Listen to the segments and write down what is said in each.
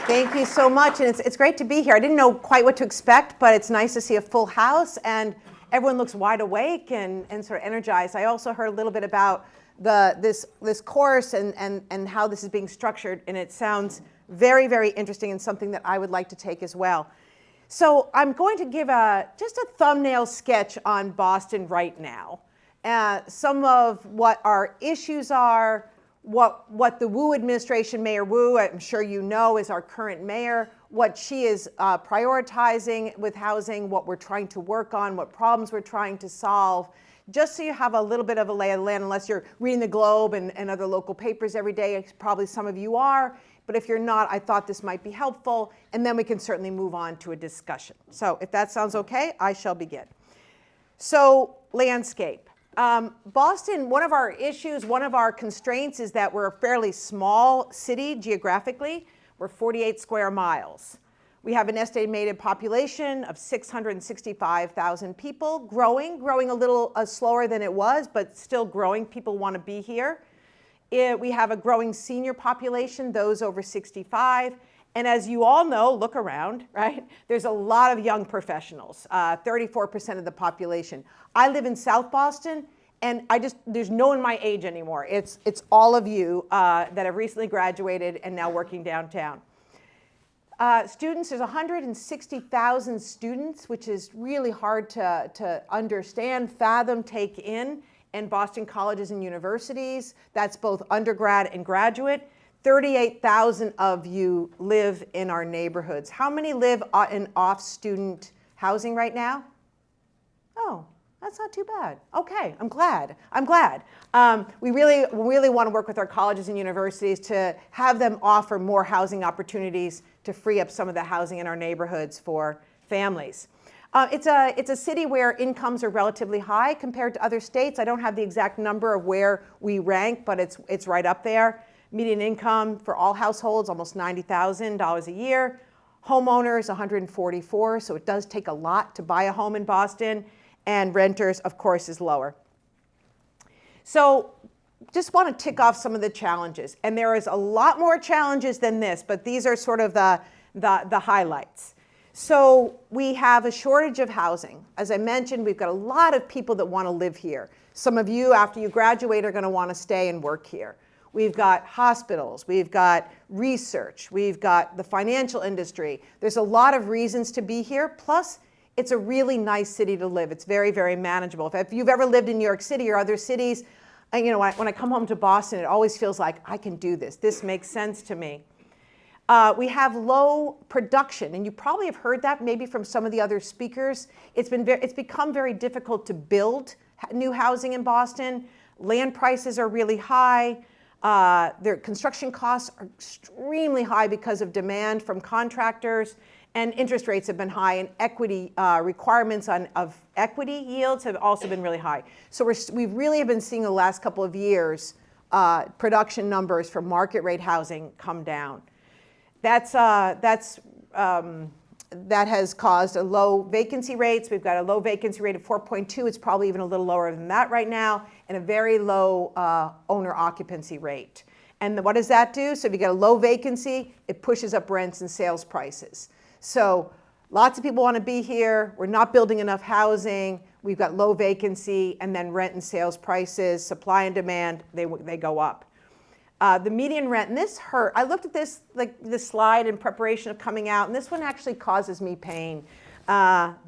Thank you so much, and it's great to be here. I didn't know quite what to expect, but it's nice to see a full house, and everyone looks wide awake and sort of energized. I also heard a little bit about this course and how this is being structured, and it sounds very, very interesting and something that I would like to take as well. So I'm going to give just a thumbnail sketch on Boston right now. Some of what our issues are, what the Wu administration, Mayor Wu, I'm sure you know, is our current mayor, what she is prioritizing with housing, what we're trying to work on, what problems we're trying to solve, just so you have a little bit of a lay of the land, unless you're reading the Globe and other local papers every day. Probably some of you are, but if you're not, I thought this might be helpful, and then we can certainly move on to a discussion. So if that sounds okay, I shall begin. So landscape. Boston, one of our issues, one of our constraints is that we're a fairly small city geographically. We're 48 square miles. We have an estimated population of 665,000 people, growing a little slower than it was, but still growing. People want to be here. We have a growing senior population, those over 65. And as you all know, look around, right? There's a lot of young professionals, 34% of the population. I live in South Boston, and there's no one my age anymore. It's all of you that have recently graduated and now working downtown. Students, there's 160,000 students, which is really hard to understand, fathom, take in Boston colleges and universities. That's both undergrad and graduate. 38,000 of you live in our neighborhoods. How many live in off-student housing right now? Oh, that's not too bad. Okay, I'm glad. We really want to work with our colleges and universities to have them offer more housing opportunities to free up some of the housing in our neighborhoods for families. It's a city where incomes are relatively high compared to other states. I don't have the exact number of where we rank, but it's right up there. Median income for all households, almost $90,000 a year. Homeowners, 144, so it does take a lot to buy a home in Boston. And renters, of course, is lower. So just want to tick off some of the challenges. And there is a lot more challenges than this, but these are sort of the highlights. So we have a shortage of housing. As I mentioned, we've got a lot of people that want to live here. Some of you, after you graduate, are going to want to stay and work here. We've got hospitals, we've got research, we've got the financial industry. There's a lot of reasons to be here, plus it's a really nice city to live. It's very, very manageable. If you've ever lived in New York City or other cities, when I come home to Boston, it always feels like I can do this. This makes sense to me. We have low production, and you probably have heard that maybe from some of the other speakers. It's become very difficult to build new housing in Boston. Land prices are really high. Their construction costs are extremely high because of demand from contractors, and interest rates have been high, and equity requirements of equity yields have also been really high. So we really have been seeing the last couple of years production numbers for market rate housing come down. That has caused a low vacancy rates. We've got a low vacancy rate of 4.2. It's probably even a little lower than that right now, and a very low owner occupancy rate. And what does that do? So if you get a low vacancy, it pushes up rents and sales prices. So lots of people want to be here. We're not building enough housing. We've got low vacancy, and then rent and sales prices, supply and demand, they go up. The median rent, and this hurt. I looked at this slide in preparation of coming out, and this one actually causes me pain.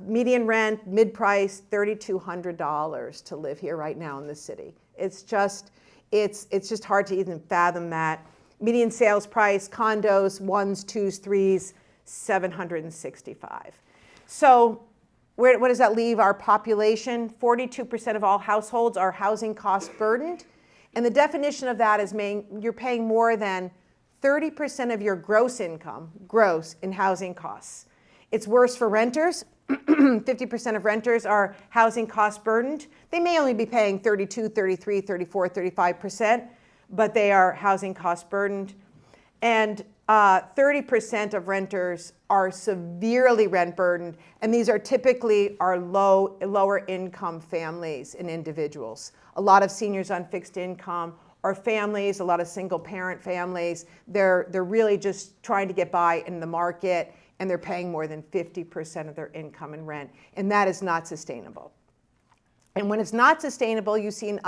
Median rent, mid-price, $3,200 to live here right now in the city. It's just hard to even fathom that. Median sales price, condos, 1s, 2s, 3s, $765. So what does that leave our population? 42% of all households are housing cost burdened. And the definition of that is you're paying more than 30% of your gross income, in housing costs. It's worse for renters. 50% of renters are housing cost burdened. They may only be paying 32, 33, 34, 35%, but they are housing cost burdened. And 30% of renters are severely rent burdened, and these are typically our lower income families and individuals. A lot of seniors on fixed income, are families, a lot of single parent families. They're really just trying to get by in the market, and they're paying more than 50% of their income in rent. And that is not sustainable. And when it's not sustainable, you see an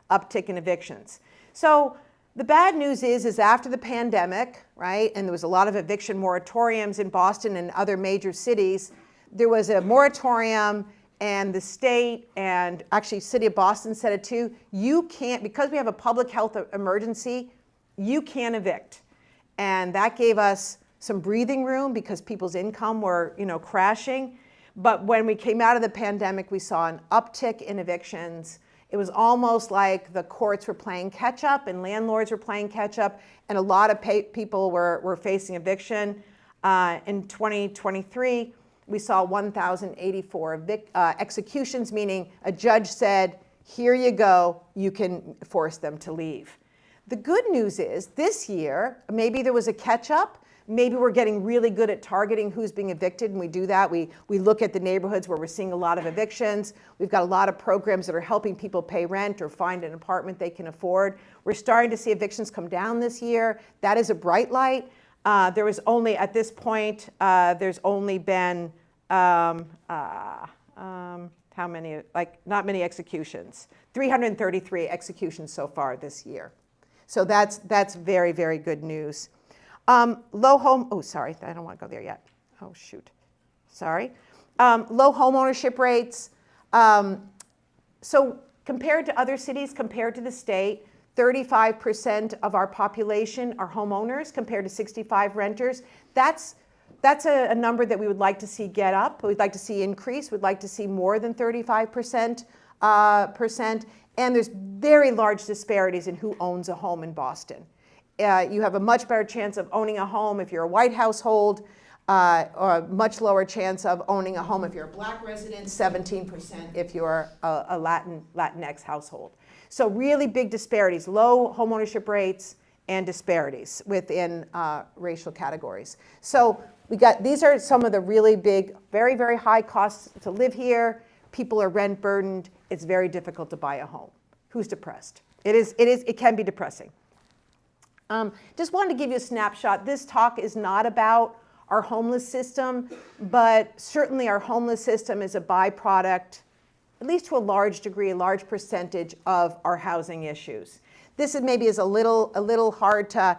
uptick in evictions. So the bad news is after the pandemic, right, and there was a lot of eviction moratoriums in Boston and other major cities, there was a moratorium, and the state, and actually City of Boston said it too, you can't, because we have a public health emergency, you can't evict. And that gave us some breathing room because people's income were, crashing. But when we came out of the pandemic, we saw an uptick in evictions. It was almost like the courts were playing catch up and landlords were playing catch up, and a lot of people were facing eviction. In 2023, we saw 1,084 executions, meaning a judge said, here you go, you can force them to leave. The good news is this year, maybe there was a catch up. Maybe we're getting really good at targeting who's being evicted, and we do that. We look at the neighborhoods where we're seeing a lot of evictions. We've got a lot of programs that are helping people pay rent or find an apartment they can afford. We're starting to see evictions come down this year. That is a bright light. There was only, at this point, there's only been, how many, not many executions. 333 executions so far this year. So that's very, very good news. Low home ownership rates. So compared to other cities, compared to the state, 35% of our population are homeowners compared to 65 renters. That's a number that we would like to see get up. We'd like to see increase. We'd like to see more than 35%. And there's very large disparities in who owns a home in Boston. You have a much better chance of owning a home if you're a white household, or a much lower chance of owning a home if you're a black resident, 17% if you're a Latinx household. So really big disparities, low homeownership rates and disparities within racial categories. So these are some of the really big, very, very high costs to live here. People are rent burdened. It's very difficult to buy a home. Who's depressed? It can be depressing. Just wanted to give you a snapshot. This talk is not about our homeless system, but certainly our homeless system is a byproduct, at least to a large degree, a large percentage of our housing issues. This is maybe a little hard to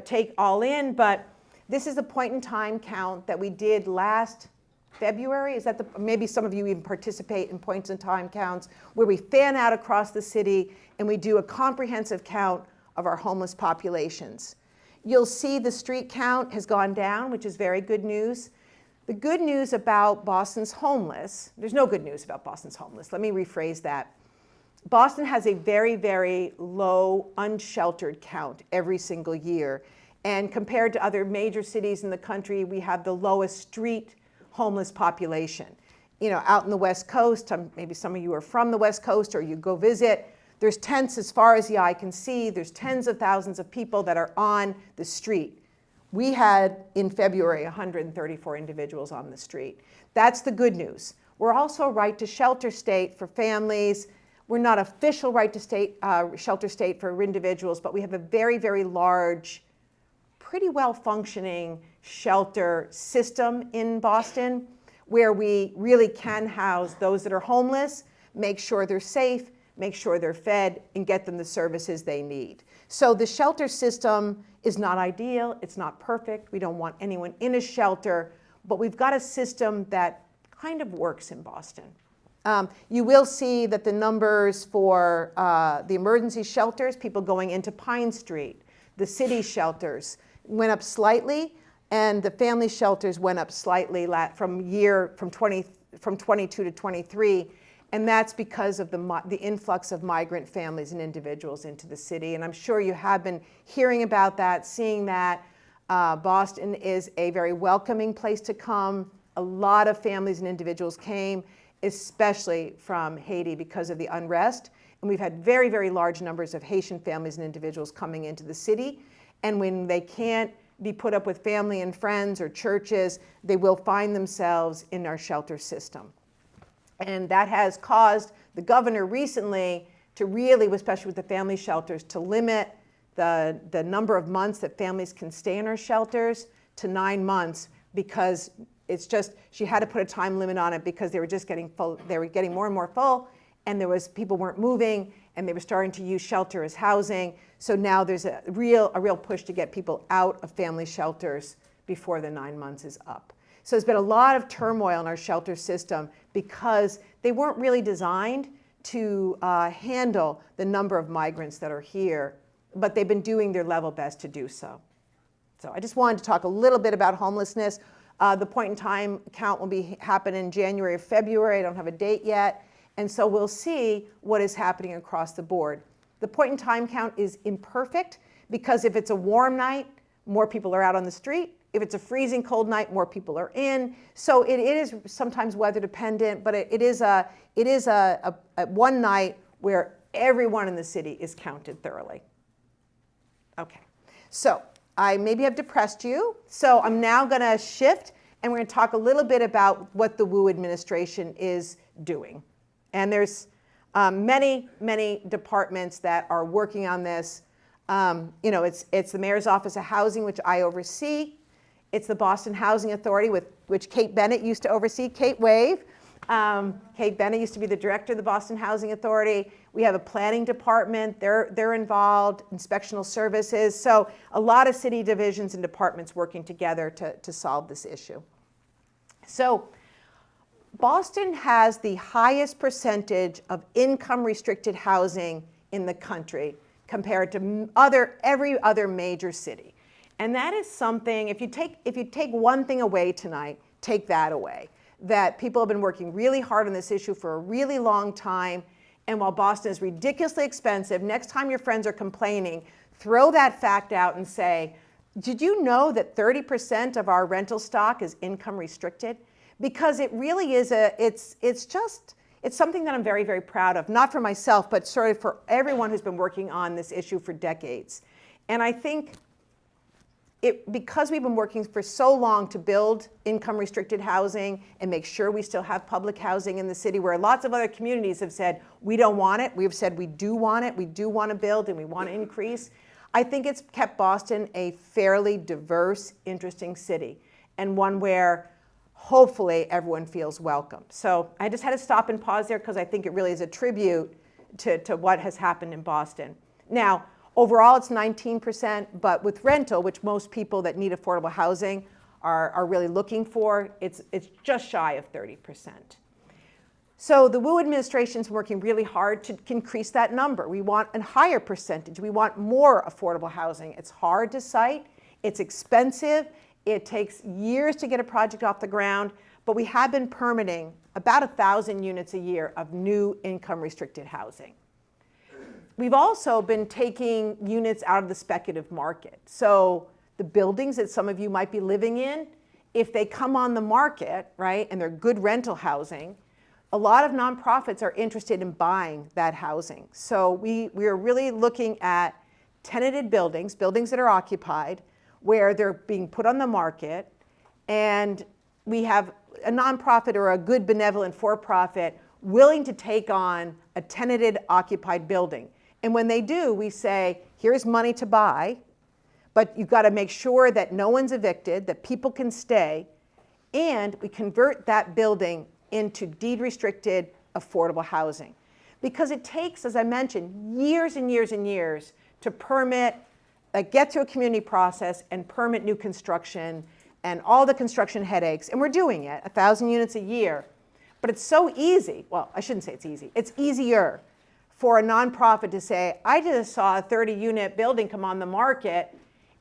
take all in, but this is a point in time count that we did last February. Maybe some of you even participate in points in time counts where we fan out across the city and we do a comprehensive count of our homeless populations. You'll see the street count has gone down, which is very good news. The good news about Boston's homeless, there's no good news about Boston's homeless. Let me rephrase that. Boston has a very, very low unsheltered count every single year. And compared to other major cities in the country, we have the lowest street homeless population. Out in the West Coast, maybe some of you are from the West Coast or you go visit, there's tents as far as the eye can see. There's tens of thousands of people that are on the street. We had, in February, 134 individuals on the street. That's the good news. We're also a right to shelter state for families. We're not official right to shelter state for individuals, but we have a very, very large, pretty well functioning shelter system in Boston where we really can house those that are homeless, make sure they're safe, make sure they're fed, and get them the services they need. So the shelter system is not ideal, it's not perfect, we don't want anyone in a shelter, but we've got a system that kind of works in Boston. You will see that the numbers for the emergency shelters, people going into Pine Street, the city shelters, went up slightly, and the family shelters went up slightly from 22 to 23. And that's because of the influx of migrant families and individuals into the city. And I'm sure you have been hearing about that, seeing that. Boston is a very welcoming place to come. A lot of families and individuals came, especially from Haiti because of the unrest. And we've had very, very large numbers of Haitian families and individuals coming into the city. And when they can't be put up with family and friends or churches, they will find themselves in our shelter system. And that has caused the governor recently to really, especially with the family shelters, to limit the number of months that families can stay in our shelters to 9 months, because it's just, she had to put a time limit on it because they were just getting full, they were getting more and more full, and people weren't moving, and they were starting to use shelter as housing. So now there's a real push to get people out of family shelters before the 9 months is up. So there's been a lot of turmoil in our shelter system because they weren't really designed to handle the number of migrants that are here, but they've been doing their level best to do so. So I just wanted to talk a little bit about homelessness. The point in time count will happen in January or February. I don't have a date yet. And so we'll see what is happening across the board. The point in time count is imperfect because if it's a warm night, more people are out on the street. If it's a freezing cold night, more people are in. So it is sometimes weather dependent, but it is a one night where everyone in the city is counted thoroughly. Okay, so I maybe have depressed you. So I'm now gonna shift and we're gonna talk a little bit about what the Wu administration is doing. And there's many departments that are working on this. It's the Mayor's Office of Housing, which I oversee. It's the Boston Housing Authority, which Kate Bennett used to oversee. Kate, wave. Kate Bennett used to be the director of the Boston Housing Authority. We have a planning department. They're involved, inspectional services. So a lot of city divisions and departments working together to solve this issue. So Boston has the highest percentage of income-restricted housing in the country compared to every other major city. And that is something, if you take one thing away tonight, take that away. That people have been working really hard on this issue for a really long time, and while Boston is ridiculously expensive, next time your friends are complaining, throw that fact out and say, did you know that 30% of our rental stock is income restricted? Because it really is it's something that I'm very, very proud of, not for myself, but sort of for everyone who's been working on this issue for decades. And I think because we've been working for so long to build income restricted housing and make sure we still have public housing in the city, where lots of other communities have said, we don't want it, we've said we do want it, we do want to build and we want to increase. I think it's kept Boston a fairly diverse, interesting city, and one where hopefully everyone feels welcome. So I just had to stop and pause there because I think it really is a tribute to what has happened in Boston. Now, overall it's 19%, but with rental, which most people that need affordable housing are really looking for, it's just shy of 30%. So the Wu administration's working really hard to increase that number. We want a higher percentage. We want more affordable housing. It's hard to site, it's expensive, it takes years to get a project off the ground, but we have been permitting about 1,000 units a year of new income restricted housing. We've also been taking units out of the speculative market. So the buildings that some of you might be living in, if they come on the market, right, and they're good rental housing, a lot of nonprofits are interested in buying that housing. So we are really looking at tenanted buildings that are occupied, where they're being put on the market, and we have a nonprofit or a good benevolent for-profit willing to take on a tenanted occupied building. And when they do, we say, here's money to buy, but you've got to make sure that no one's evicted, that people can stay, and we convert that building into deed-restricted affordable housing. Because it takes, as I mentioned, years and years and years to permit, get through a community process and permit new construction and all the construction headaches. And we're doing it, 1,000 units a year. But it's so easy, well, I shouldn't say it's easy, it's easier for a nonprofit to say, I just saw a 30-unit building come on the market.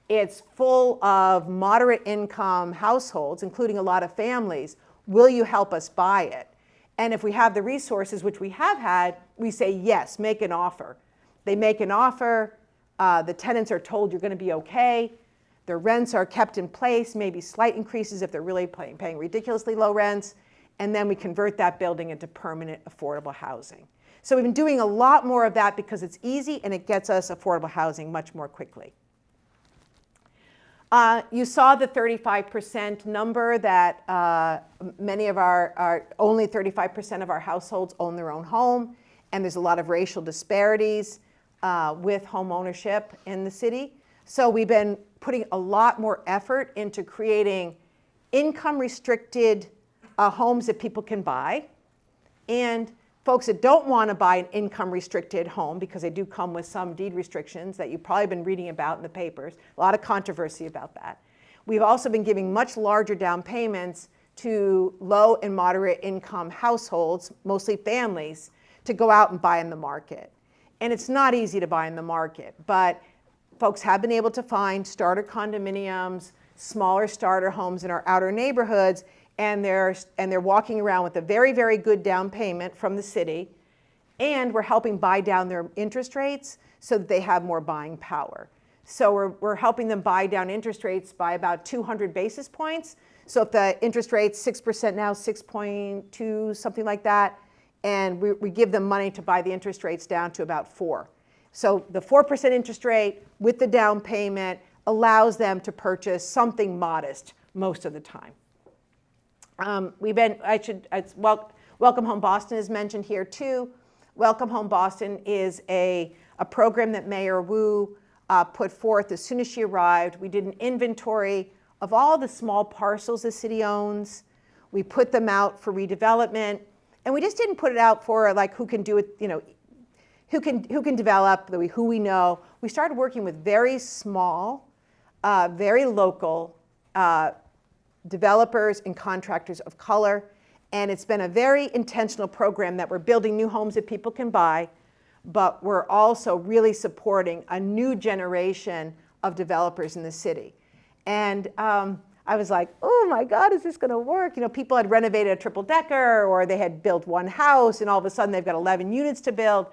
It's full of moderate income households, including a lot of families. Will you help us buy it? And if we have the resources, which we have had, we say, yes, make an offer. They make an offer. The tenants are told you're going to be okay. Their rents are kept in place, maybe slight increases if they're really paying ridiculously low rents. And then we convert that building into permanent affordable housing. So we've been doing a lot more of that because it's easy and it gets us affordable housing much more quickly. You saw the 35% number that many of only 35% of our households own their own home. and there's a lot of racial disparities with home ownership in the city. So we've been putting a lot more effort into creating income-restricted homes that people can buy, and folks that don't want to buy an income-restricted home, because they do come with some deed restrictions that you've probably been reading about in the papers. A lot of controversy about that. We've also been giving much larger down payments to low and moderate income households, mostly families, to go out and buy in the market. And it's not easy to buy in the market, but folks have been able to find starter condominiums, smaller starter homes in our outer neighborhoods, and they're walking around with a very, very good down payment from the city, and we're helping buy down their interest rates so that they have more buying power. So we're helping them buy down interest rates by about 200 basis points. So if the interest rate's 6% now, 6.2, something like that, and we give them money to buy the interest rates down to about 4. So the 4% interest rate with the down payment allows them to purchase something modest most of the time. Welcome Home Boston is mentioned here too. Welcome Home Boston is a program that Mayor Wu put forth as soon as she arrived. We did an inventory of all the small parcels the city owns. We put them out for redevelopment, and we just didn't put it out for like who can do it, you know, who can develop, who we know. We started working with very small, very local developers and contractors of color, and it's been a very intentional program that we're building new homes that people can buy, but we're also really supporting a new generation of developers in the city. And I was like, oh my God, is this gonna work? You know, people had renovated a triple decker, or they had built one house, and all of a sudden they've got 11 units to build.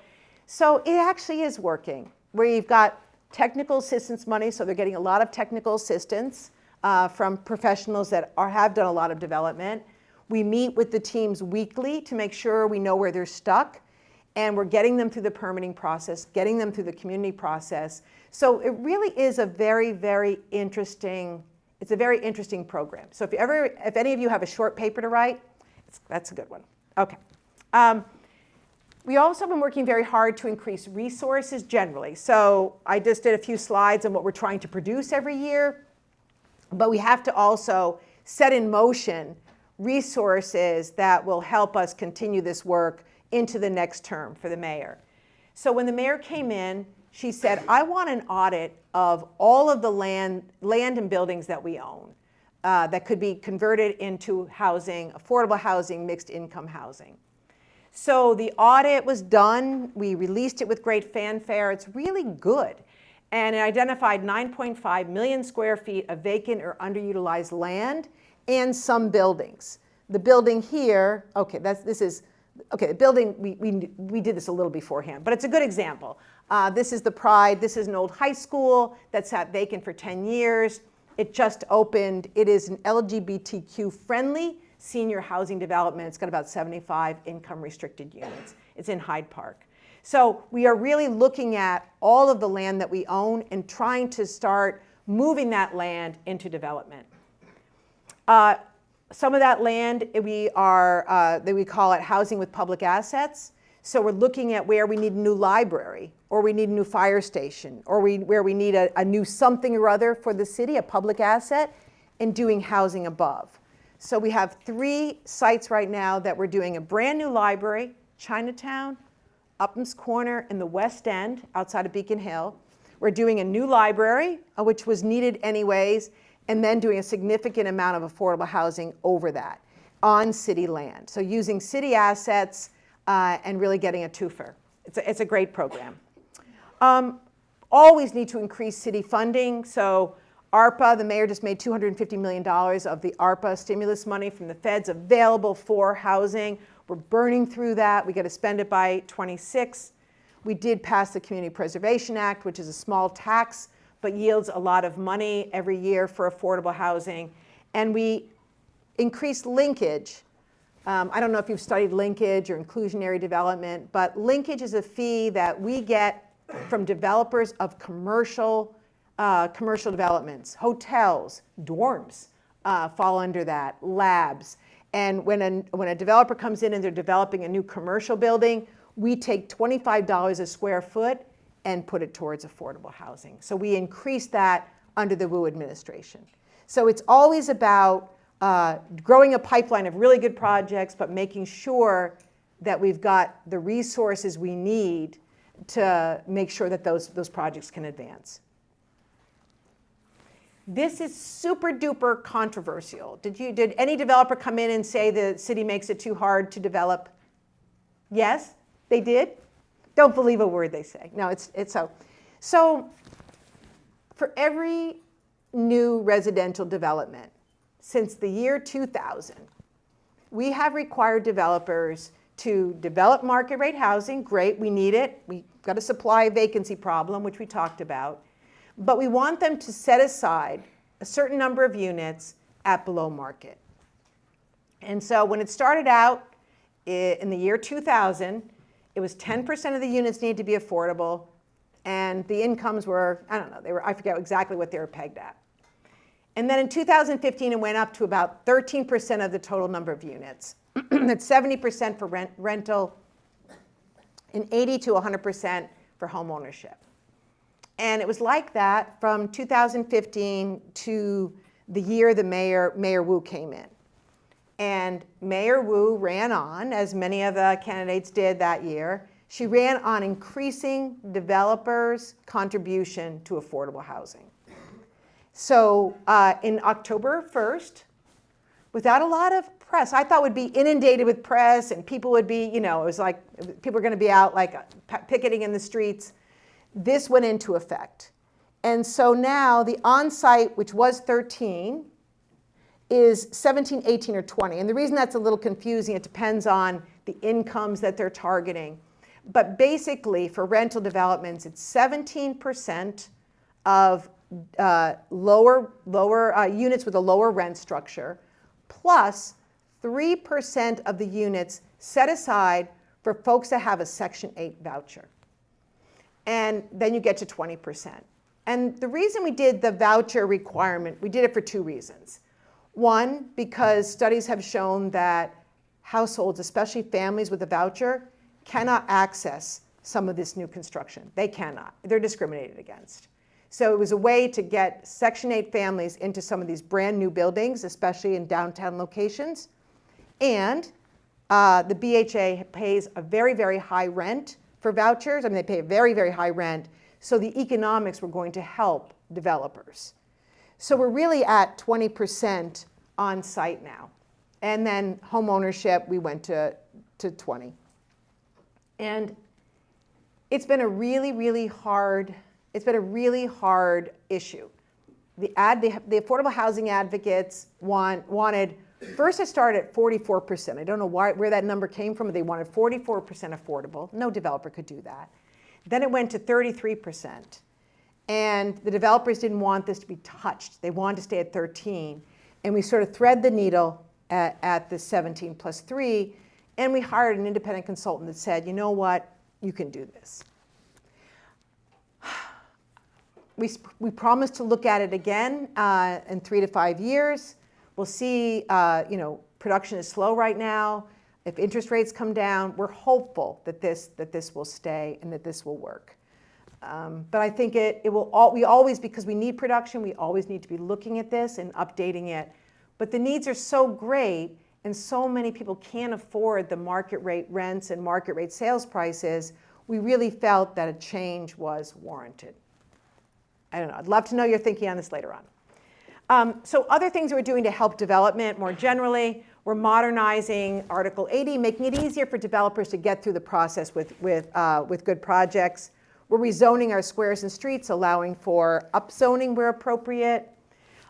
So it actually is working, where you've got technical assistance money, so they're getting a lot of technical assistance from professionals that have done a lot of development. We meet with the teams weekly to make sure we know where they're stuck, and we're getting them through the permitting process, getting them through the community process. So it really is a very, very interesting, it's a very interesting program. So if any of you have a short paper to write, that's a good one. Okay. We also have been working very hard to increase resources generally. So I just did a few slides on what we're trying to produce every year, but we have to also set in motion resources that will help us continue this work into the next term for the mayor. So when the mayor came in, she said, I want an audit of all of the land and buildings that we own that could be converted into housing, affordable housing, mixed income housing. So the audit was done. We released it with great fanfare. It's really good. And it identified 9.5 million square feet of vacant or underutilized land and some buildings. The building here, okay, the building, we did this a little beforehand, but it's a good example. This is the Pride. This is an old high school that's sat vacant for 10 years. It just opened. It is an LGBTQ-friendly senior housing development. It's got about 75 income-restricted units. It's in Hyde Park. So we are really looking at all of the land that we own and trying to start moving that land into development. Some of that land we call it housing with public assets. So we're looking at where we need a new library, or we need a new fire station, or where we need a new something or other for the city, a public asset, and doing housing above. So we have 3 sites right now that we're doing a brand new library, Chinatown, Upham's Corner, in the West End, outside of Beacon Hill. We're doing a new library, which was needed anyways, and then doing a significant amount of affordable housing over that on city land. So using city assets and really getting a twofer. It's a great program. Always need to increase city funding. So ARPA, the mayor just made $250 million of the ARPA stimulus money from the feds available for housing. We're burning through that. We got to spend it by 26. We did pass the Community Preservation Act, which is a small tax, but yields a lot of money every year for affordable housing. And we increased linkage. I don't know if you've studied linkage or inclusionary development, but linkage is a fee that we get from developers of commercial developments. Hotels, dorms fall under that, labs. And when a developer comes in and they're developing a new commercial building, we take $25 a square foot and put it towards affordable housing. So we increased that under the Wu administration. So it's always about growing a pipeline of really good projects, but making sure that we've got the resources we need to make sure that those projects can advance. This is super duper controversial. Did any developer come in and say the city makes it too hard to develop? Yes, they did. Don't believe a word they say. No, it's so. So for every new residential development since the year 2000, we have required developers to develop market rate housing. Great, we need it. We've got a supply vacancy problem, which we talked about. But we want them to set aside a certain number of units at below market. And so when it started out in the year 2000, it was 10% of the units needed to be affordable, and the incomes were, I don't know, I forget exactly what they were pegged at. And then in 2015, it went up to about 13% of the total number of units. That's 70% for rental and 80 to 100% for home ownership. And it was like that from 2015 to the year the Mayor Wu came in. And Mayor Wu ran on, as many of the candidates did that year. She ran on increasing developers' contribution to affordable housing. So in October 1st, without a lot of press, I thought would be inundated with press and people would be, it was like people were going to be out like picketing in the streets. This went into effect. And so now the on-site, which was 13, is 17, 18, or 20. And the reason that's a little confusing, it depends on the incomes that they're targeting. But basically, for rental developments, it's 17% of lower units with a lower rent structure, plus 3% of the units set aside for folks that have a Section 8 voucher. And then you get to 20%. And the reason we did the voucher requirement, we did it for two reasons. One, because studies have shown that households, especially families with a voucher, cannot access some of this new construction. They cannot. They're discriminated against. So it was a way to get Section 8 families into some of these brand new buildings, especially in downtown locations. And the BHA pays a very, very high rent for vouchers. I mean, they pay a very, very high rent. So the economics were going to help developers. So we're really at 20% on site now. And then home ownership, we went to 20. And it's been a really, really hard issue. The affordable housing advocates wanted, first it started at 44%. I don't know where that number came from, but they wanted 44% affordable. No developer could do that. Then it went to 33%. And the developers didn't want this to be touched. They wanted to stay at 13. And we sort of thread the needle at the 17 plus 3. And we hired an independent consultant that said, you know what, you can do this. We promised to look at it again in 3 to 5 years. We'll see, production is slow right now. If interest rates come down, we're hopeful that this will stay and that this will work. But I think we always, because we need production, we always need to be looking at this and updating it. But the needs are so great and so many people can't afford the market rate rents and market rate sales prices, we really felt that a change was warranted. I don't know, I'd love to know your thinking on this later on. So other things we're doing to help development more generally, we're modernizing Article 80, making it easier for developers to get through the process with good projects. We're rezoning our squares and streets, allowing for upzoning where appropriate.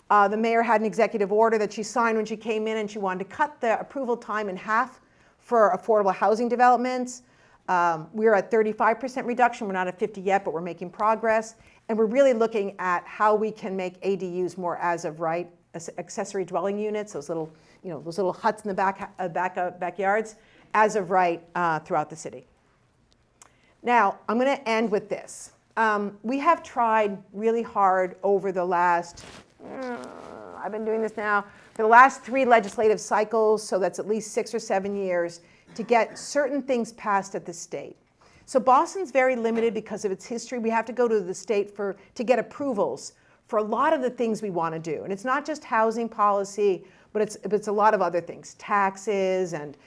The mayor had an executive order that she signed when she came in, and she wanted to cut the approval time in half for affordable housing developments. We're at 35% reduction. We're not at 50 yet, but we're making progress. And we're really looking at how we can make ADUs more as of right, accessory dwelling units, those little huts in the backyards, as of right throughout the city. Now, I'm going to end with this. We have tried really hard over the last, I've been doing this now, for the last 3 legislative cycles, so that's at least 6 or 7 years, to get certain things passed at the state. So Boston's very limited because of its history. We have to go to the state to get approvals for a lot of the things we want to do. And it's not just housing policy, but it's a lot of other things, taxes and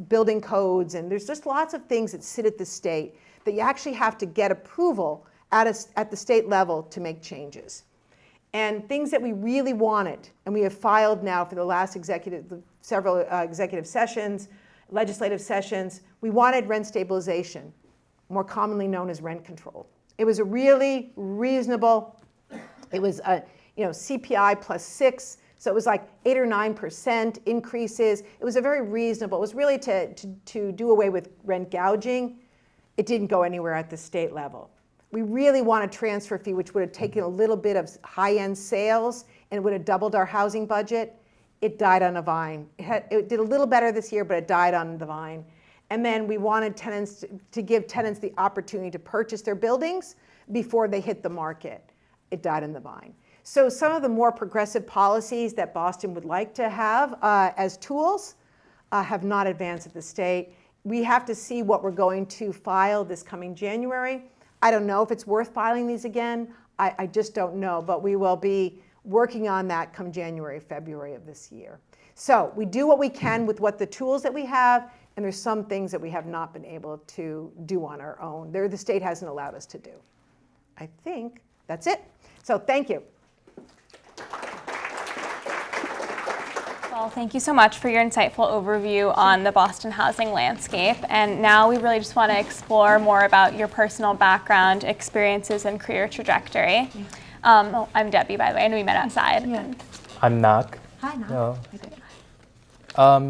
building codes, and there's just lots of things that sit at the state that you actually have to get approval at the state level to make changes. And things that we really wanted, and we have filed now for the last several executive sessions, legislative sessions, we wanted rent stabilization, more commonly known as rent control. It was a really reasonable, it was CPI plus 6, so it was like 8 or 9% increases. It was a very reasonable, it was really to do away with rent gouging. It didn't go anywhere at the state level. We really want a transfer fee, which would have taken a little bit of high-end sales and it would have doubled our housing budget. It died on the vine. It did a little better this year, but it died on the vine. And then we wanted tenants to give tenants the opportunity to purchase their buildings before they hit the market. It died on the vine. So some of the more progressive policies that Boston would like to have as tools have not advanced at the state. We have to see what we're going to file this coming January. I don't know if it's worth filing these again. I just don't know, but we will be working on that come January, February of this year. So we do what we can with what the tools that we have, and there's some things that we have not been able to do on our own. The state hasn't allowed us to do. I think that's it. So thank you. Well, thank you so much for your insightful overview on the Boston housing landscape. And now we really just want to explore more about your personal background, experiences, and career trajectory. I'm Debbie, by the way. I know we met outside. Yeah. I'm Nak. Hi, Nak. No.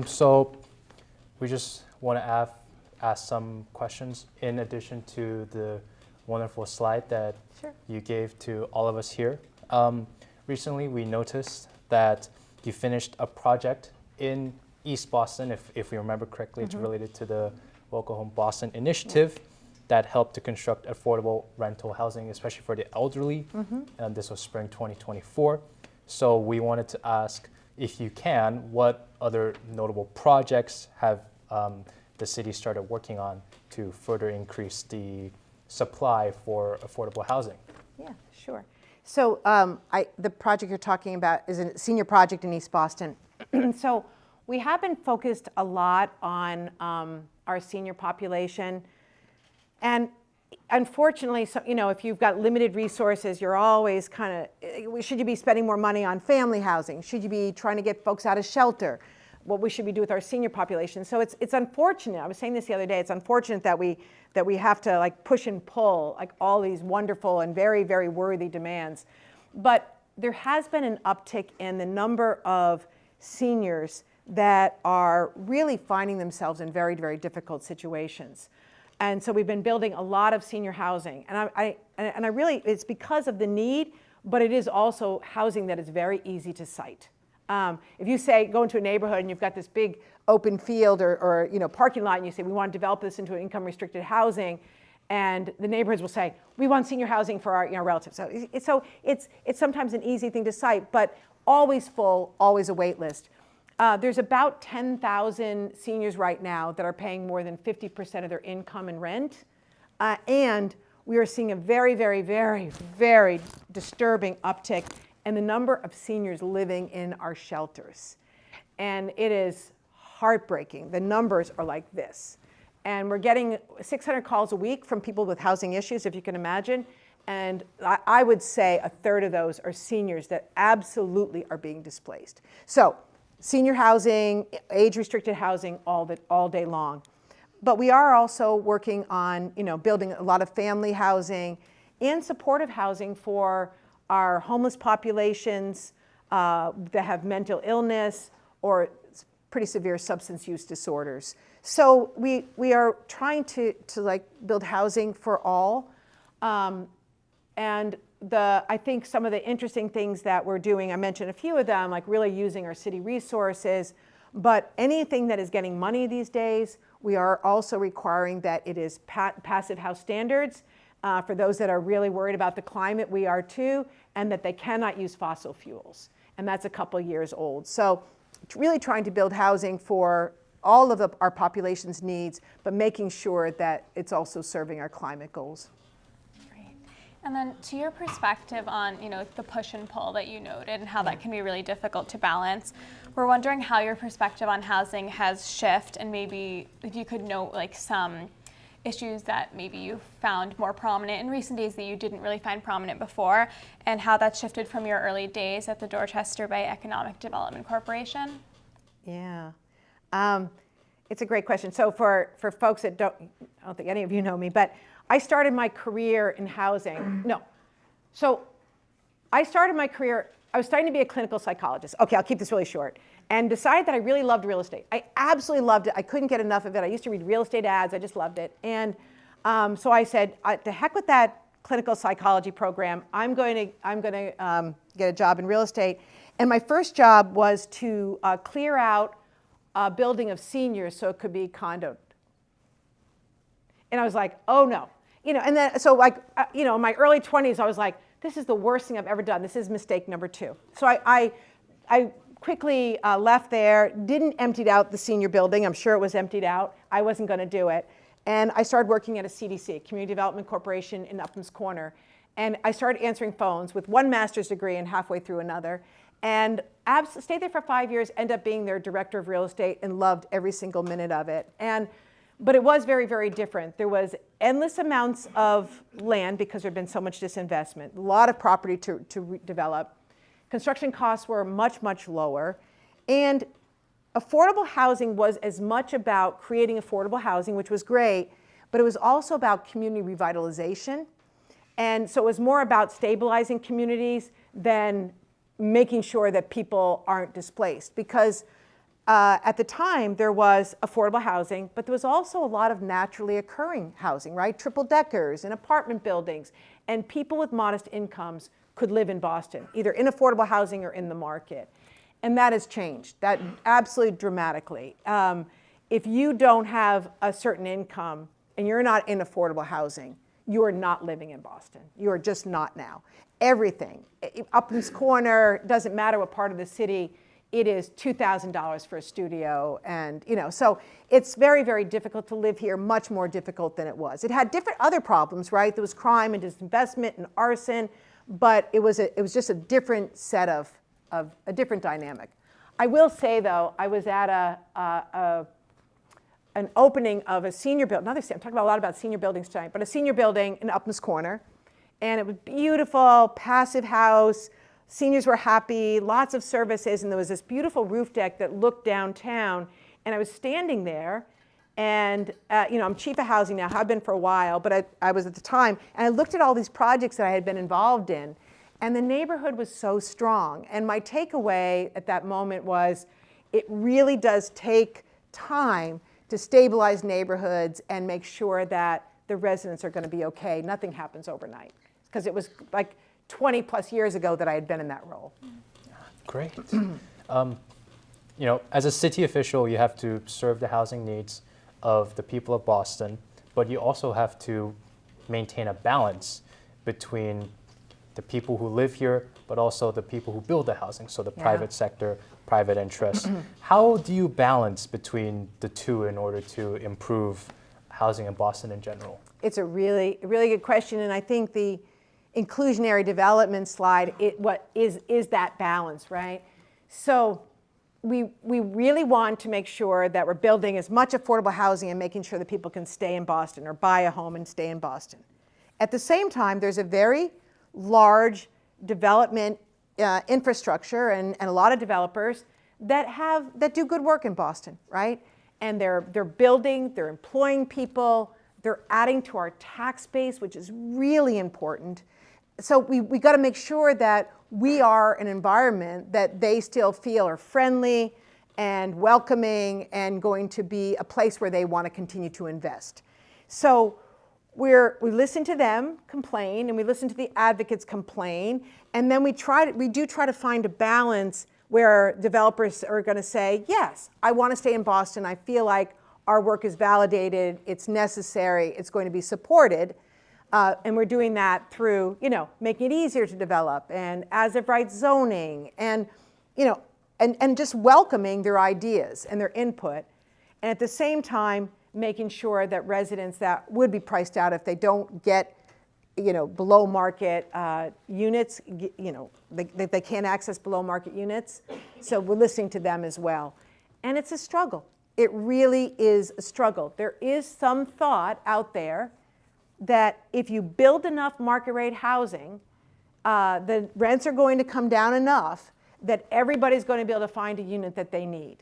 So we just want to ask some questions in addition to the wonderful slide that you gave to all of us here. Recently, we noticed that you finished a project in East Boston, if we remember correctly. It's related to the Local Home Boston initiative that helped to construct affordable rental housing, especially for the elderly. And this was spring 2024. So we wanted to ask, if you can, what other notable projects have the city started working on to further increase the supply for affordable housing? Yeah, sure. So the project you're talking about is a senior project in East Boston. So we have been focused a lot on our senior population. And unfortunately, so, if you've got limited resources, you're always kind of, should you be spending more money on family housing? Should you be trying to get folks out of shelter? What we should be doing with our senior population. So it's unfortunate. I was saying this the other day. It's unfortunate that we have to push and pull all these wonderful and very, very worthy demands. But there has been an uptick in the number of seniors that are really finding themselves in very, very difficult situations. And so we've been building a lot of senior housing. And I really, it's because of the need, but it is also housing that is very easy to site. If you say, go into a neighborhood and you've got this big open field or parking lot, and you say, we want to develop this into an income restricted housing, and the neighborhoods will say, we want senior housing for our relatives. So it's sometimes an easy thing to cite, but always full, always a wait list. There's about 10,000 seniors right now that are paying more than 50% of their income in rent. And we are seeing a very, very, very, very disturbing uptick in the number of seniors living in our shelters. And it is heartbreaking. The numbers are like this. And we're getting 600 calls a week from people with housing issues, if you can imagine. And I would say a third of those are seniors that absolutely are being displaced. So senior housing, age-restricted housing all day long. But we are also working on building a lot of family housing and supportive housing for our homeless populations that have mental illness or pretty severe substance use disorders. So we are trying to build housing for all. And I think some of the interesting things that we're doing, I mentioned a few of them, like really using our city resources, but anything that is getting money these days, we are also requiring that it is passive house standards. For those that are really worried about the climate, we are too, and that they cannot use fossil fuels. And that's a couple years old. So really trying to build housing for all of our population's needs, but making sure that it's also serving our climate goals. Great. And then to your perspective on, the push and pull that you noted and how that can be really difficult to balance, we're wondering how your perspective on housing has shifted, and maybe if you could note like some issues that maybe you found more prominent in recent days that you didn't really find prominent before, and how that shifted from your early days at the Dorchester Bay Economic Development Corporation. Yeah, it's a great question. So for folks that I don't think any of you know me, but I started my career in housing. I was starting to be a clinical psychologist. Okay, I'll keep this really short. And decided that I really loved real estate. I absolutely loved it. I couldn't get enough of it. I used to read real estate ads. I just loved it. And so I said, to heck with that clinical psychology program. I'm going to get a job in real estate. And my first job was to clear out a building of seniors so it could be condoed. And I was like, oh no. And then so in my early 20s, I was like, this is the worst thing I've ever done. This is mistake number 2. So I quickly left there, didn't empty out the senior building. I'm sure it was emptied out. I wasn't going to do it. And I started working at a CDC, Community Development Corporation in Upham's Corner. And I started answering phones with one master's degree and halfway through another. And stayed there for 5 years, ended up being their director of real estate and loved every single minute of it. But it was very, very different. There was endless amounts of land because there had been so much disinvestment, a lot of property to develop. Construction costs were much, much lower. And affordable housing was as much about creating affordable housing, which was great, but it was also about community revitalization. And so it was more about stabilizing communities than making sure that people aren't displaced. Because at the time, there was affordable housing, but there was also a lot of naturally occurring housing, right? Triple deckers and apartment buildings, and people with modest incomes could live in Boston, either in affordable housing or in the market. And that has changed, that absolutely dramatically. If you don't have a certain income and you're not in affordable housing, you are not living in Boston. You are just not now. Everything, Upham's Corner, doesn't matter what part of the city, it is $2,000 for a studio. And so it's very, very difficult to live here, much more difficult than it was. It had different other problems, right? There was crime and disinvestment and arson, but it was just a different set of a different dynamic. I will say though, I was at an opening of a senior building. I'm talking a lot about senior buildings tonight, but a senior building in Upham's Corner, and it was beautiful, passive house. Seniors were happy, lots of services, and there was this beautiful roof deck that looked downtown. And I was standing there, and I'm chief of housing now, have been for a while, but I was at the time, and I looked at all these projects that I had been involved in, and the neighborhood was so strong. And my takeaway at that moment was, it really does take time to stabilize neighborhoods and make sure that the residents are going to be okay. Nothing happens overnight, because it was like 20 plus years ago that I had been in that role. Great. As a city official, you have to serve the housing needs of the people of Boston, but you also have to maintain a balance between the people who live here, but also the people who build the housing, so the private sector, private interests. How do you balance between the two in order to improve housing in Boston in general? It's a really, really good question, and I think the inclusionary development slide, what is that balance, right? So we really want to make sure that we're building as much affordable housing and making sure that people can stay in Boston or buy a home and stay in Boston. At the same time, there's a very large development infrastructure and a lot of developers that do good work in Boston, right? And they're building, they're employing people, they're adding to our tax base, which is really important. So we got to make sure that we are an environment that they still feel are friendly and welcoming and going to be a place where they want to continue to invest. So we listen to them complain, and we listen to the advocates complain, and then we do try to find a balance where developers are going to say, yes, I want to stay in Boston. I feel like our work is validated, it's necessary, it's going to be supported. And we're doing that through, making it easier to develop and as of right zoning and, and just welcoming their ideas and their input. and at the same time, making sure that residents that would be priced out if they don't get, below market units, they can't access below market units. So we're listening to them as well. And it's a struggle. It really is a struggle. There is some thought out there that if you build enough market rate housing, the rents are going to come down enough that everybody's going to be able to find a unit that they need.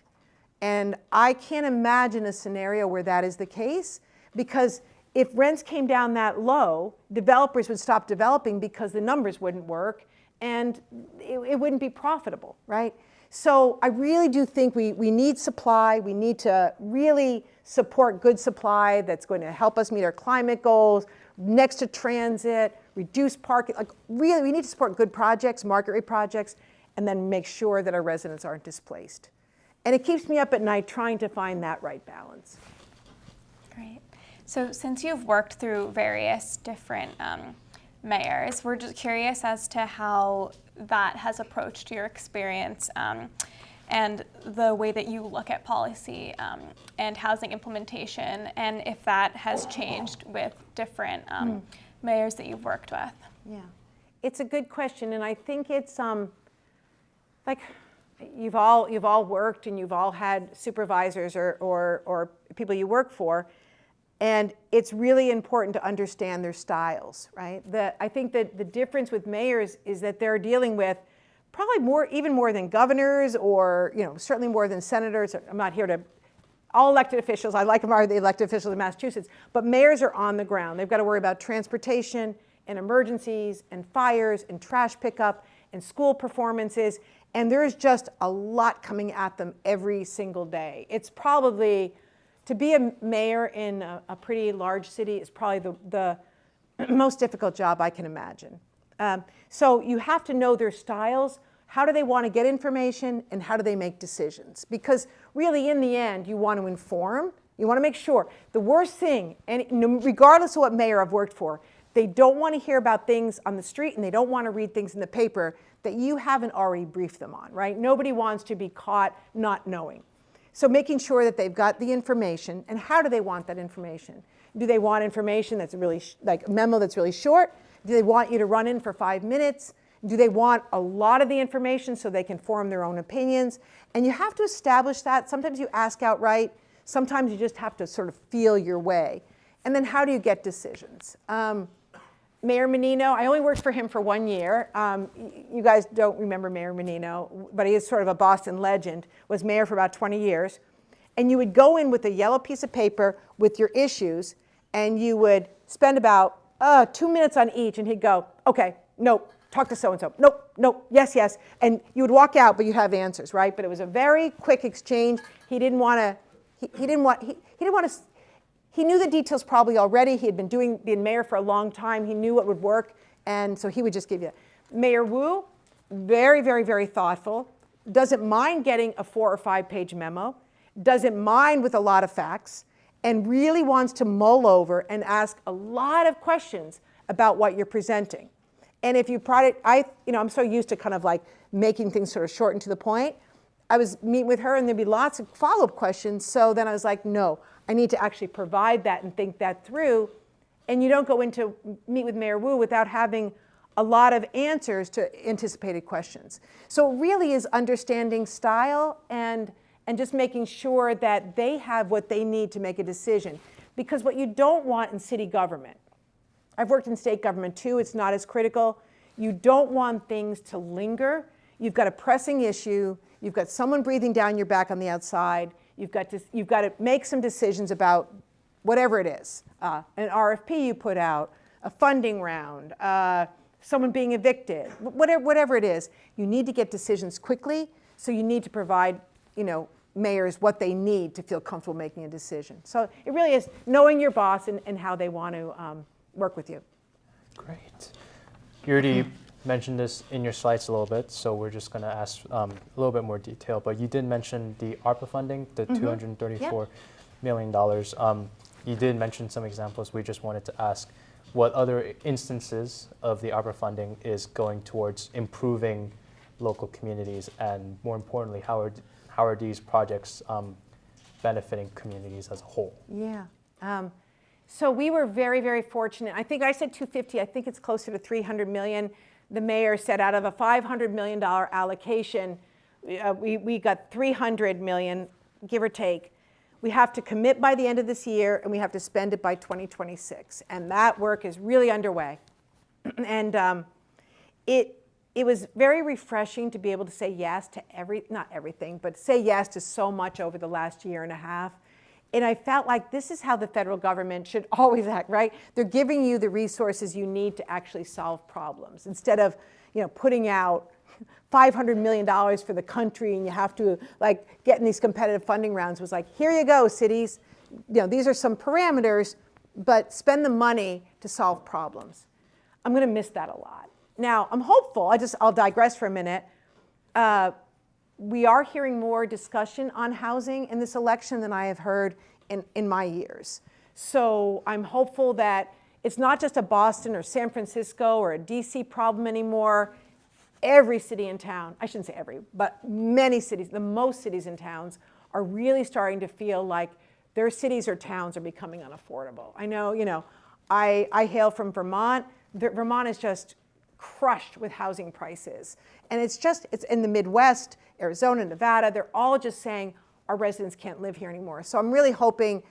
And I can't imagine a scenario where that is the case, because if rents came down that low, developers would stop developing because the numbers wouldn't work and it wouldn't be profitable, right? So I really do think we need supply. We need to really support good supply that's going to help us meet our climate goals, next to transit, reduce parking. Like really, we need to support good projects, market rate projects, and then make sure that our residents aren't displaced. And it keeps me up at night trying to find that right balance. Great. So since you've worked through various different mayors, we're just curious as to how that has approached your experience and the way that you look at policy and housing implementation, and if that has changed with different mayors that you've worked with. Yeah, it's a good question, and I think it's like you've all worked and you've all had supervisors or people you work for, and it's really important to understand their styles, right? I think that the difference with mayors is that they're dealing with probably even more than governors, or certainly more than senators. I'm not here to, all elected officials, I like them, are the elected officials in Massachusetts, but mayors are on the ground. They've got to worry about transportation and emergencies and fires and trash pickup and school performances, and there's just a lot coming at them every single day. It's probably, to be a mayor in a pretty large city is probably the most difficult job I can imagine. So you have to know their styles. How do they want to get information, and how do they make decisions? Because really, in the end, you want to inform. You want to make sure. The worst thing, and regardless of what mayor I've worked for, they don't want to hear about things on the street, and they don't want to read things in the paper that you haven't already briefed them on, right? Nobody wants to be caught not knowing. So making sure that they've got the information, and how do they want that information? Do they want information that's really, like a memo that's really short? Do they want you to run in for 5 minutes? Do they want a lot of the information so they can form their own opinions? And you have to establish that. Sometimes you ask outright. Sometimes you just have to sort of feel your way. And then how do you get decisions? Mayor Menino, I only worked for him for 1 year. You guys don't remember Mayor Menino, but he is sort of a Boston legend, was mayor for about 20 years. And you would go in with a yellow piece of paper with your issues, and you would spend about 2 minutes on each, and he'd go, okay, nope, talk to so-and-so, nope, yes, and you would walk out, but you have answers, right? But it was a very quick exchange. He knew the details probably already. He had been mayor for a long time. He knew what would work, and so he would just give you. Mayor Wu, very, very, very thoughtful, doesn't mind getting a 4 or 5 page memo, doesn't mind with a lot of facts, and really wants to mull over and ask a lot of questions about what you're presenting. And if you I'm so used to kind of like making things sort of short and to the point. I was meeting with her, and there'd be lots of follow-up questions. So then I was like, no, I need to actually provide that and think that through. And you don't go into meet with Mayor Wu without having a lot of answers to anticipated questions. So it really is understanding style and just making sure that they have what they need to make a decision. Because what you don't want in city government, I've worked in state government too, it's not as critical. You don't want things to linger. You've got a pressing issue. You've got someone breathing down your back on the outside. You've got to make some decisions about whatever it is. An RFP you put out, a funding round, someone being evicted, whatever it is. You need to get decisions quickly, so you need to provide, mayors what they need to feel comfortable making a decision. So it really is knowing your boss and how they want to work with you. Great. You already mentioned this in your slides a little bit, so we're just going to ask a little bit more detail. But you did mention the ARPA funding, the $234 million. You did mention some examples. We just wanted to ask what other instances of the ARPA funding is going towards improving local communities, and more importantly, how are these projects benefiting communities as a whole? Yeah. So we were very, very fortunate. I think I said 250. I think it's closer to 300 million. The mayor said out of a $500 million allocation, we got 300 million, give or take. We have to commit by the end of this year, and we have to spend it by 2026. And that work is really underway. And it was very refreshing to be able to say yes to not everything, but say yes to so much over the last year and a half. And I felt like this is how the federal government should always act, right? They're giving you the resources you need to actually solve problems instead of, putting out $500 million for the country and you have to get in these competitive funding rounds. Was like, here you go, cities. These are some parameters, but spend the money to solve problems. I'm going to miss that a lot. Now, I'm hopeful. I'll digress for a minute. We are hearing more discussion on housing in this election than I have heard in my years. So I'm hopeful that it's not just a Boston or San Francisco or a DC problem anymore. Every city and town, I shouldn't say every, but many cities, the most cities and towns are really starting to feel like their cities or towns are becoming unaffordable. I know, I hail from Vermont. Vermont is just crushed with housing prices. And it's in the Midwest, Arizona, Nevada, they're all just saying our residents can't live here anymore. So I'm really hoping,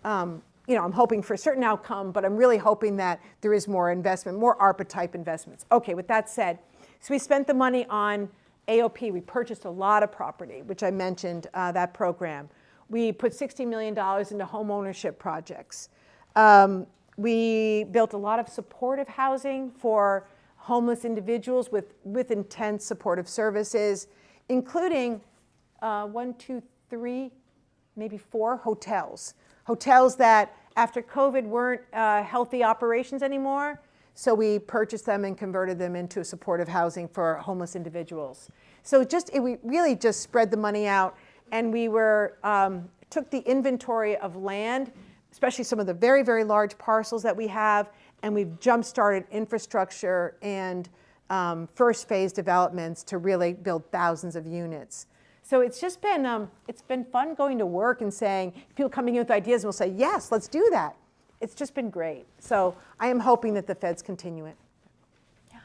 I'm hoping for a certain outcome, but I'm really hoping that there is more investment, more ARPA type investments. Okay, with that said, so we spent the money on AOP. We purchased a lot of property, which I mentioned, that program. We put $60 million into home ownership projects. We built a lot of supportive housing for homeless individuals with intense supportive services, including 1, 2, 3, maybe 4 hotels. Hotels that after COVID weren't healthy operations anymore. So we purchased them and converted them into supportive housing for homeless individuals. So we really just spread the money out, and we took the inventory of land, especially some of the very, very large parcels that we have, and we've jump-started infrastructure and first phase developments to really build thousands of units. So it's just been, it's been fun going to work and saying, people coming in with ideas and will say, yes, let's do that. It's just been great. So I am hoping that the feds continue it. Yeah.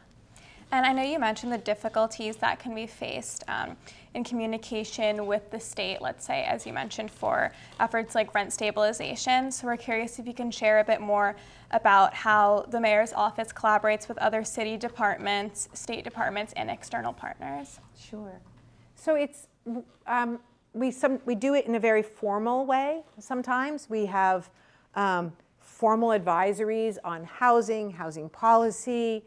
And I know you mentioned the difficulties that can be faced in communication with the state, let's say, as you mentioned, for efforts like rent stabilization. So we're curious if you can share a bit more about how the mayor's office collaborates with other city departments, state departments, and external partners. Sure. So it's, we do it in a very formal way sometimes. We have formal advisories on housing policy.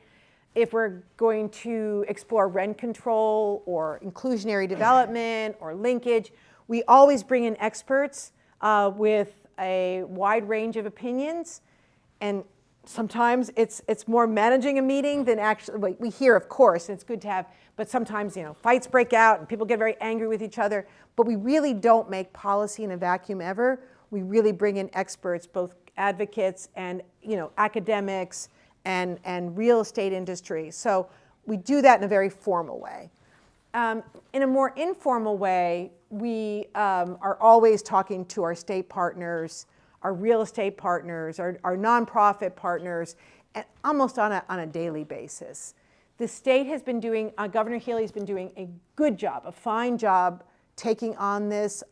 If we're going to explore rent control or inclusionary development or linkage, we always bring in experts with a wide range of opinions. And sometimes it's more managing a meeting than actually, we hear, of course, and it's good to have, but sometimes, fights break out and people get very angry with each other. But we really don't make policy in a vacuum ever. We really bring in experts, both advocates and academics and real estate industry. So we do that in a very formal way. In a more informal way, we are always talking to our state partners, our real estate partners, our nonprofit partners, and almost on a daily basis. The state has been doing, Governor Healy has been doing a good job, a fine job taking on this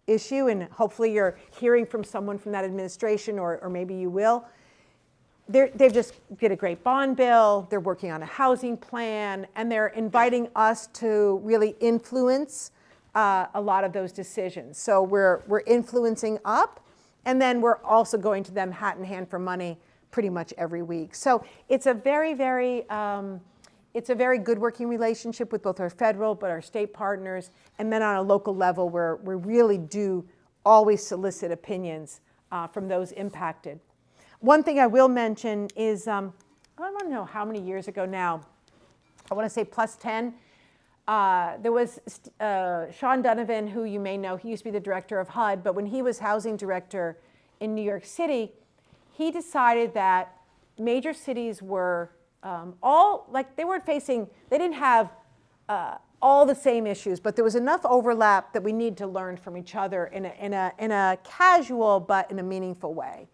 issue, and hopefully you're hearing from someone from that administration, or maybe you will. They've just did a great bond bill, they're working on a housing plan, and they're inviting us to really influence a lot of those decisions. So we're influencing up, and then we're also going to them hat in hand for money pretty much every week. So it's a very, very, it's a very good working relationship with both our federal but our state partners, and then on a local level where we really do always solicit opinions from those impacted. One thing I will mention is, I don't know how many years ago now, I want to say plus 10, there was Sean Donovan, who you may know. He used to be the director of HUD, but when he was housing director in New York City, he decided that major cities were all, like they weren't facing, they didn't have all the same issues, but there was enough overlap that we need to learn from each other in a casual but in a meaningful way.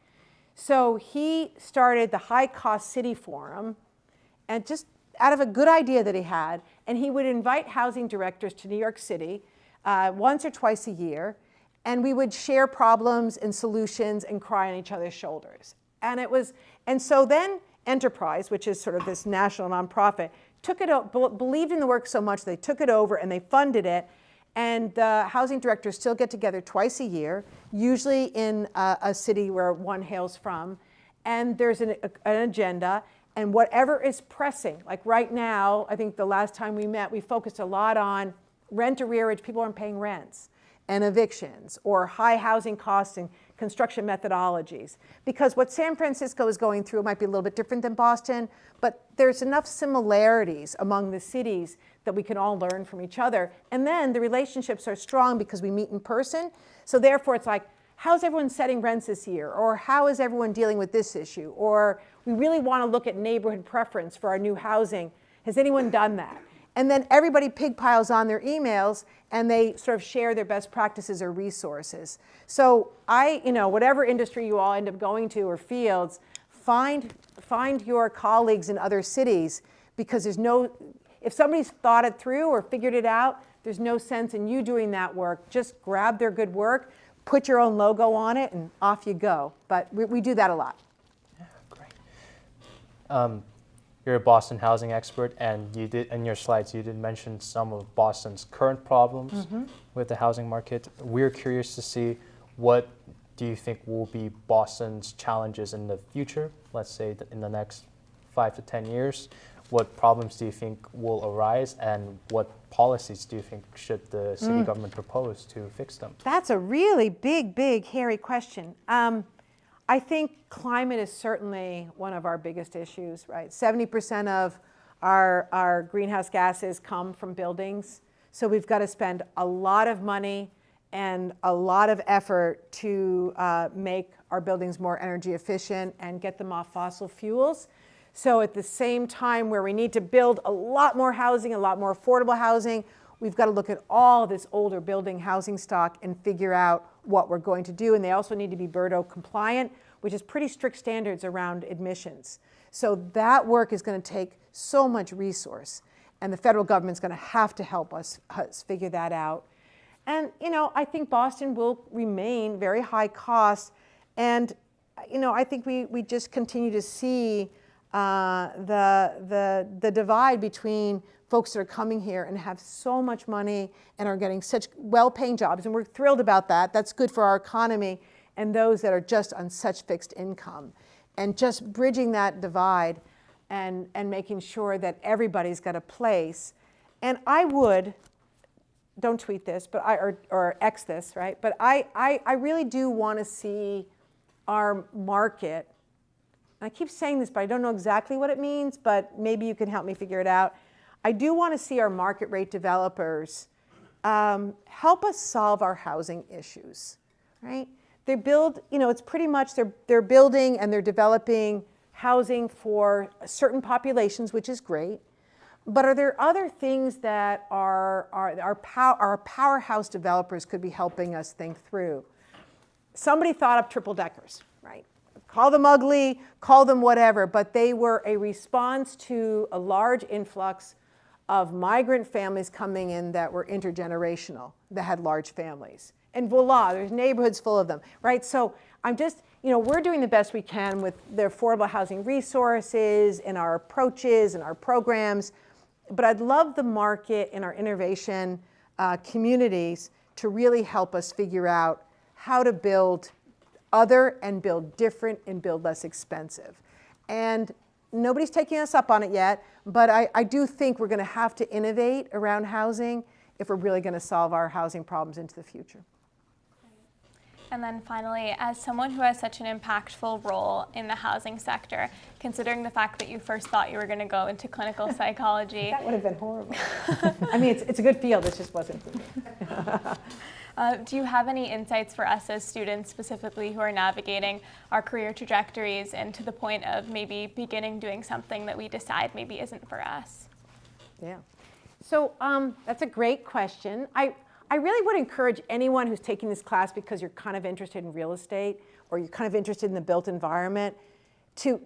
So he started the High Cost City Forum, and just out of a good idea that he had, and he would invite housing directors to New York City once or twice a year, and we would share problems and solutions and cry on each other's shoulders. And so then Enterprise, which is sort of this national nonprofit, took it believed in the work so much they took it over and they funded it. And the housing directors still get together twice a year, usually in a city where one hails from. And there's an agenda, and whatever is pressing, like right now, I think the last time we met, we focused a lot on rent arrearage, people aren't paying rents, and evictions, or high housing costs and construction methodologies. Because what San Francisco is going through might be a little bit different than Boston, but there's enough similarities among the cities that we can all learn from each other. And then the relationships are strong because we meet in person. So therefore it's like, how's everyone setting rents this year? Or how is everyone dealing with this issue? Or we really want to look at neighborhood preference for our new housing. Has anyone done that? And then everybody pig piles on their emails and they sort of share their best practices or resources. So whatever industry you all end up going to or fields, find your colleagues in other cities, because if somebody's thought it through or figured it out, there's no sense in you doing that work. Just grab their good work, put your own logo on it, and off you go. But we do that a lot. Yeah, great. You're a Boston housing expert, and you did in your slides you did mention some of Boston's current problems with the housing market. We're curious to see, what do you think will be Boston's challenges in the future? Let's say in the next 5 to 10 years. What problems do you think will arise, and what policies do you think should the city government propose to fix them? That's a really big, hairy question. I think climate is certainly one of our biggest issues, right? 70% of our greenhouse gases come from buildings. So we've got to spend a lot of money and a lot of effort to make our buildings more energy efficient and get them off fossil fuels. So at the same time where we need to build a lot more housing, a lot more affordable housing, we've got to look at all this older building housing stock and figure out what we're going to do. And they also need to be BERDO compliant, which is pretty strict standards around admissions. So that work is going to take so much resource, and the federal government's going to have to help us figure that out. And I think Boston will remain very high cost, and I think we just continue to see the divide between folks that are coming here and have so much money and are getting such well-paying jobs, and we're thrilled about that. That's good for our economy, and those that are just on such fixed income. And just bridging that divide and making sure that everybody's got a place. And I would, don't tweet this, but or X this, right? But I really do want to see our market, and I keep saying this, but I don't know exactly what it means, but maybe you can help me figure it out. I do want to see our market rate developers help us solve our housing issues, right? They build, it's pretty much they're building and they're developing housing for certain populations, which is great. But are there other things that our powerhouse developers could be helping us think through? Somebody thought up triple deckers, right? Call them ugly, call them whatever, but they were a response to a large influx of migrant families coming in that were intergenerational, that had large families. And voila, there's neighborhoods full of them, right? So I'm just, we're doing the best we can with the affordable housing resources and our approaches and our programs, but I'd love the market and our innovation communities to really help us figure out how to build other and build different and build less expensive. And nobody's taking us up on it yet, but I do think we're going to have to innovate around housing if we're really going to solve our housing problems into the future. And then finally, as someone who has such an impactful role in the housing sector, considering the fact that you first thought you were going to go into clinical psychology. That would have been horrible. I mean, it's a good field, it just wasn't for me. Do you have any insights for us as students specifically who are navigating our career trajectories and to the point of maybe beginning doing something that we decide maybe isn't for us? Yeah. So that's a great question. I really would encourage anyone who's taking this class because you're kind of interested in real estate or you're kind of interested in the built environment to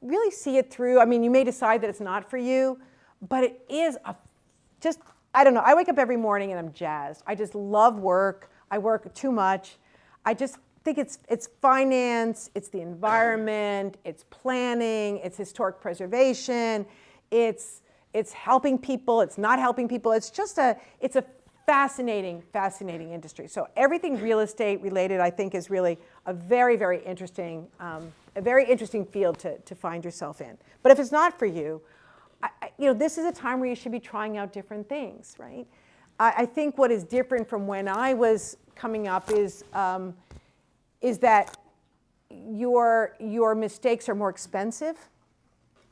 really see it through. I mean, you may decide that it's not for you, but it is I don't know. I wake up every morning and I'm jazzed. I just love work. I work too much. I just think it's finance, it's the environment, it's planning, it's historic preservation, it's helping people, it's not helping people. It's a fascinating industry. So everything real estate related, I think, is really a very, very interesting field to find yourself in. But if it's not for you, this is a time where you should be trying out different things, right? I think what is different from when I was coming up is that your mistakes are more expensive,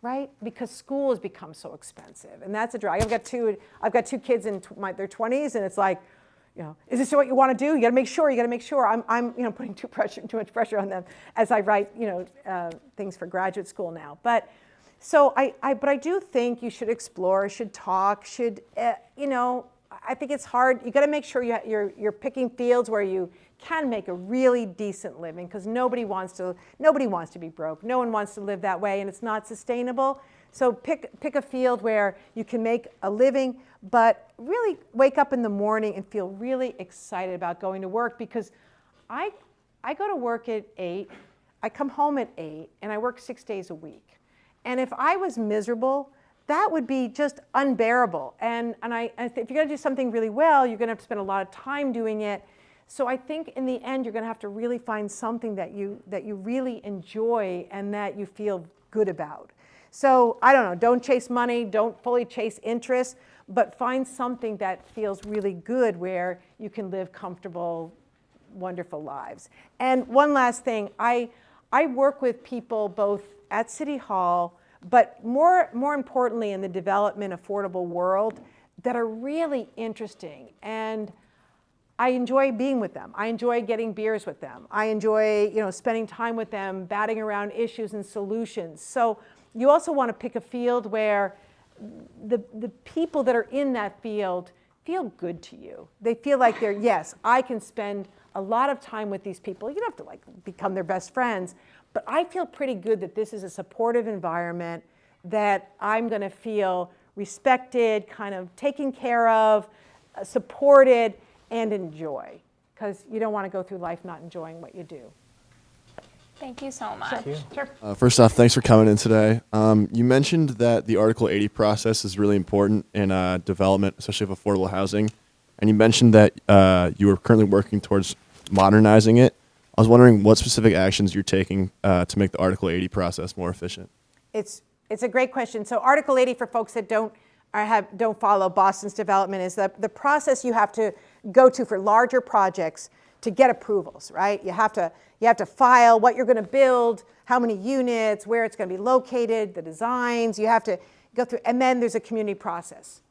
right? Because school has become so expensive, and that's a drag. I've got two kids in their 20s, and it's like, is this what you want to do? You got to make sure. I'm putting too much pressure on them as I write things for graduate school now. But so I do think you should explore, should talk, I think it's hard. You got to make sure you're picking fields where you can make a really decent living, because nobody wants to be broke. No one wants to live that way, and it's not sustainable. So pick a field where you can make a living, but really wake up in the morning and feel really excited about going to work, because I go to work at 8, I come home at 8, and I work 6 days a week. And if I was miserable, that would be just unbearable. And if you're going to do something really well, you're going to have to spend a lot of time doing it. So I think in the end, you're going to have to really find something that you really enjoy and that you feel good about. So I don't know, don't chase money, don't fully chase interest, but find something that feels really good where you can live comfortable, wonderful lives. And one last thing, I work with people both at City Hall, but more importantly in the development affordable world, that are really interesting. And I enjoy being with them. I enjoy getting beers with them. I enjoy, spending time with them, batting around issues and solutions. So you also want to pick a field where the people that are in that field feel good to you. They feel like yes, I can spend a lot of time with these people. You don't have to become their best friends, but I feel pretty good that this is a supportive environment, that I'm going to feel respected, kind of taken care of, supported, and enjoy, because you don't want to go through life not enjoying what you do. Thank you so much. Sure. First off, thanks for coming in today. You mentioned that the Article 80 process is really important in development, especially of affordable housing. And you mentioned that you are currently working towards modernizing it. I was wondering what specific actions you're taking to make the Article 80 process more efficient. It's a great question. So Article 80, for folks that don't follow Boston's development, is the process you have to go to for larger projects to get approvals, right? You have to file what you're going to build, how many units, where it's going to be located, the designs. You have to go through, and then there's a community process.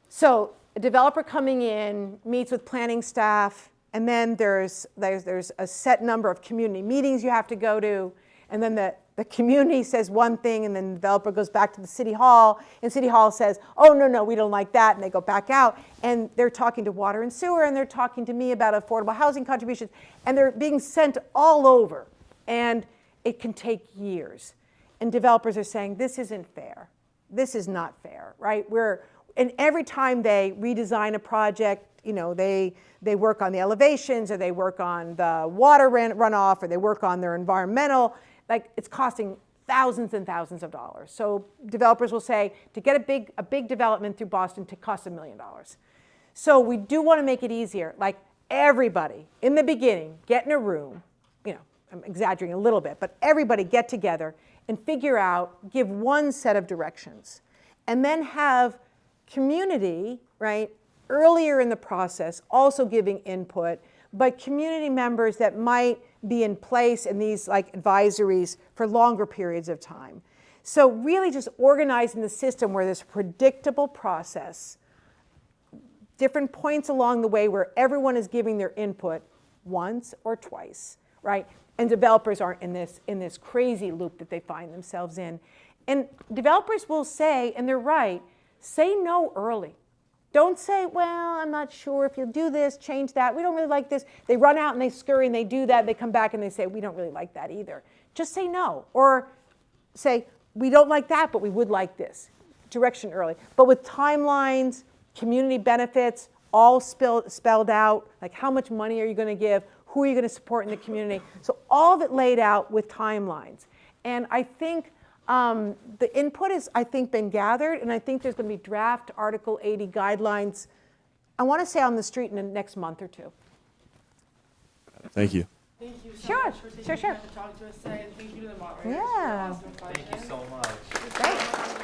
So a developer coming in meets with planning staff, and then there's a set number of community meetings you have to go to, and then the community says one thing, and then the developer goes back to the city hall, and city hall says, oh, no, we don't like that, and they go back out, and they're talking to water and sewer, and they're talking to me about affordable housing contributions, and they're being sent all over, and it can take years. And developers are saying, this isn't fair. This is not fair, right? And every time they redesign a project, they work on the elevations, or they work on the water runoff, or they work on their environmental, it's costing thousands and thousands of dollars. So developers will say, to get a big development through Boston, it costs $1 million. So we do want to make it easier. Everybody in the beginning, get in a room, I'm exaggerating a little bit, but everybody get together and figure out, give one set of directions, and then have community, right, earlier in the process also giving input, but community members that might be in place in these advisories for longer periods of time. So really just organizing the system where there's a predictable process, different points along the way where everyone is giving their input once or twice, right? And developers aren't in this crazy loop that they find themselves in. And developers will say, and they're right, say no early. Don't say, well, I'm not sure if you'll do this, change that. We don't really like this. They run out and they scurry and they do that. They come back and they say, we don't really like that either. Just say no. Or say, we don't like that, but we would like this. Direction early. But with timelines, community benefits, all spelled out, like how much money are you going to give, who are you going to support in the community. So all of it laid out with timelines. And I think the input has, I think, been gathered, and I think there's going to be draft Article 80 guidelines, I want to say on the street in the next month or two. Thank you. Thank you so Sure, much for taking sure. time to talk to us today, and thank you to the moderators. Yeah. For awesome questions. Thank you so much. Great.